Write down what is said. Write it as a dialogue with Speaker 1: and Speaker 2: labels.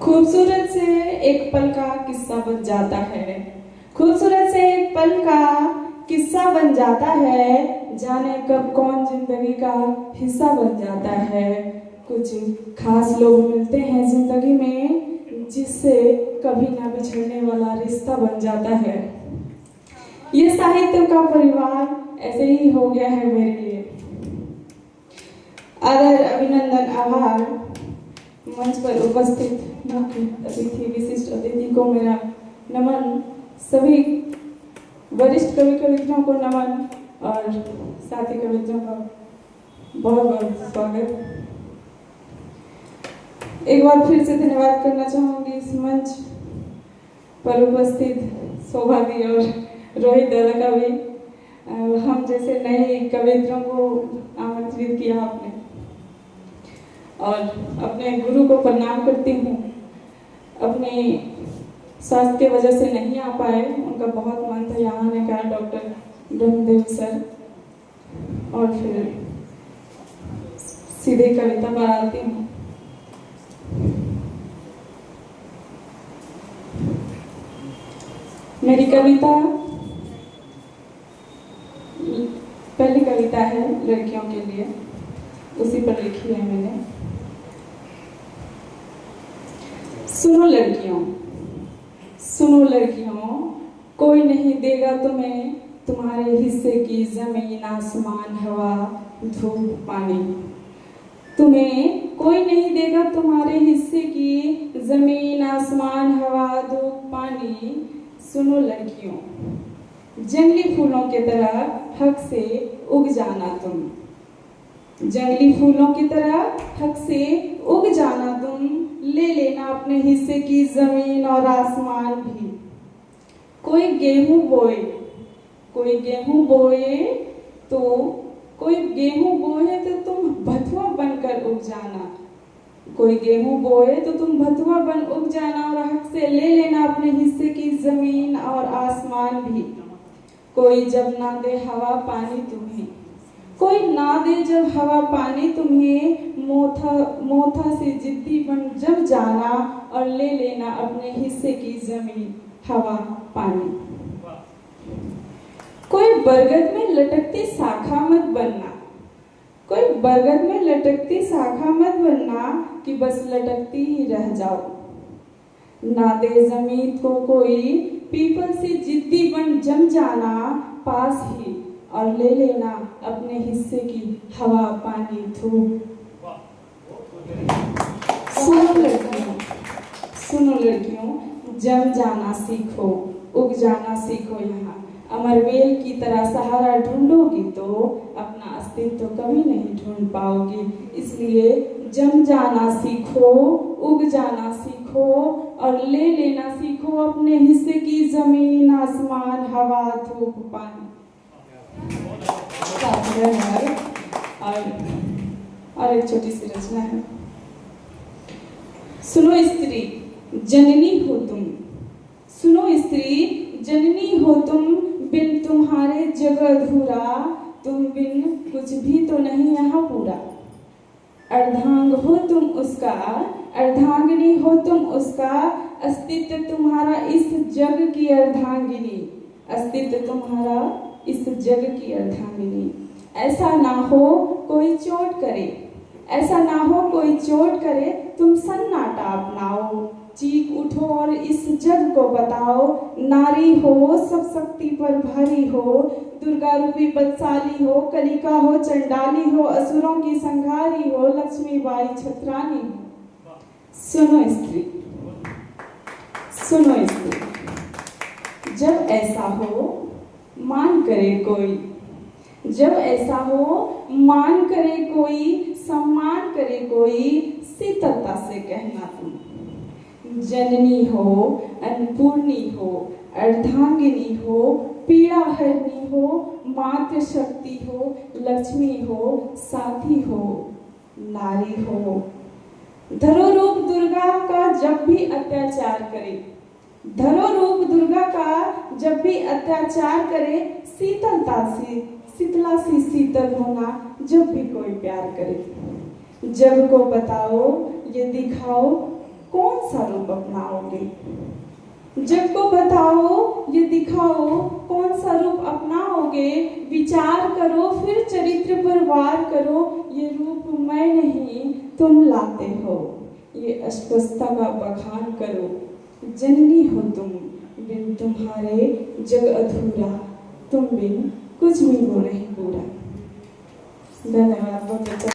Speaker 1: खूबसूरत से एक पल का किस्सा बन जाता है। खूबसूरत से एक पल का किस्सा बन जाता है, जाने कब कौन जिंदगी का हिस्सा बन जाता है। कुछ खास लोग मिलते हैं जिंदगी में, जिससे कभी ना बिछड़ने वाला रिश्ता बन जाता है। ये साहित्य का परिवार ऐसे ही हो गया है मेरे लिए। आदर, अभिनंदन, आभार। मंच पर उपस्थित मुख्य अतिथि, विशिष्ट अतिथि को मेरा नमन, सभी वरिष्ठ कवि कवित्रियों को नमन और साथी कवित्रियों का बहुत बहुत स्वागत। एक बार फिर से धन्यवाद करना चाहूंगी इस मंच पर उपस्थित शोभा दी और रोहित दादा का भी। हम जैसे नए कवित्रियों को आमंत्रित किया आपने और अपने गुरु को प्रणाम करती हूँ। अपने स्वास्थ्य की वजह से नहीं आ पाए, उनका बहुत मन था यहाँ आने का, डॉक्टर ब्रह्मदेव सर। और फिर सीधे कविता पर आती हूँ। मेरी कविता पहली कविता है लड़कियों के लिए, उसी पर लिखी है मैंने। सुनो लड़कियों, सुनो लड़कियों, कोई नहीं देगा तुम्हें तुम्हारे हिस्से की जमीन, आसमान, हवा, धूप, पानी। तुम्हें कोई नहीं देगा तुम्हारे हिस्से की जमीन, आसमान, हवा, धूप, पानी। सुनो लड़कियों, जंगली फूलों की तरह हक से उग जाना तुम। जंगली फूलों की तरह हक से उग जाना तुम, ले लेना अपने हिस्से की जमीन और आसमान भी। कोई गेहूं बोए, कोई गेहूं बोए तो कोई गेहूं बोए तो तुम भथुआ बनकर उग जाना। कोई गेहूं बोए तो तुम भथुआ बन उग जाना और हक से ले लेना अपने हिस्से की जमीन और आसमान भी। कोई जब ना दे हवा पानी तुम्हें, कोई ना दे जब हवा पानी तुम्हें, मोथा से जिद्दी बन जब जाना और ले लेना अपने हिस्से की जमीन, हवा, पानी। कोई बरगद में लटकती शाखा मत बनना, कोई बरगद में लटकती शाखा मत बनना कि बस लटकती ही रह जाओ। ना दे जमीन को कोई पीपल से जिद्दी बन जम जाना पास ही और ले लेना अपने हिस्से की हवा, पानी, धूप। सुनो लड़कियों, सुनो लड़कियों, जम जाना सीखो, उग जाना सीखो। यहाँ अमरवेल की तरह सहारा ढूंढोगी तो अपना अस्तित्व कभी नहीं ढूंढ पाओगी। इसलिए जम जाना सीखो, उग जाना सीखो और ले लेना सीखो अपने हिस्से की जमीन, आसमान, हवा, धूप, पानी। और एक छोटी सी रचना है। सुनो स्त्री, जननी हो तुम। सुनो स्त्री, जननी हो तुम, बिन तुम्हारे जग अधूरा। तुम बिन कुछ भी तो नहीं यहाँ पूरा। अर्धांग हो तुम उसका, अर्धांगिनी हो तुम उसका। अस्तित्व तुम्हारा इस जग की अर्धांगिनी, अस्तित्व तुम्हारा इस जग की अर्धांगिनी। ऐसा ना हो कोई चोट करे, ऐसा ना हो कोई चोट करे, तुम सन्नाटा अपनाओ। चीख उठो और इस जग को बताओ, नारी हो सब शक्ति पर भारी हो। दुर्गा रूपी बदसाली हो, कलिका हो चंडाली हो, असुरों की संहारी हो, लक्ष्मीबाई छत्रानी हो। सुनो स्त्री, सुनो स्त्री, जब ऐसा हो मान करे कोई, जब ऐसा हो मान करे कोई, सम्मान करे कोई, शीतलता से कहना तुम। जननी हो, अन्नपूर्णी हो, अर्धांगिनी हो, पीड़ा हरनी हो, मातृ शक्ति हो, लक्ष्मी हो, साथी हो, नारी हो। धरो रूप दुर्गा का जब भी अत्याचार करे, धरो रूप दुर्गा का जब भी अत्याचार करे, शीतलता से शीतला सी शीतल होना जब भी कोई प्यार करे। जग को बताओ ये दिखाओ, कौन सा रूप अपनाओगे? जग को बताओ, ये दिखाओ, कौन सा रूप अपनाओगे? विचार करो, फिर चरित्र पर वार करो। ये रूप मैं नहीं तुम लाते हो, ये अस्पष्टता का बखान करो। जननी हो तुम, बिन तुम्हारे जग अधूरा, तुम बिन कुछ भी हो नहीं पूरा। धन्यवाद। बहुत अच्छा।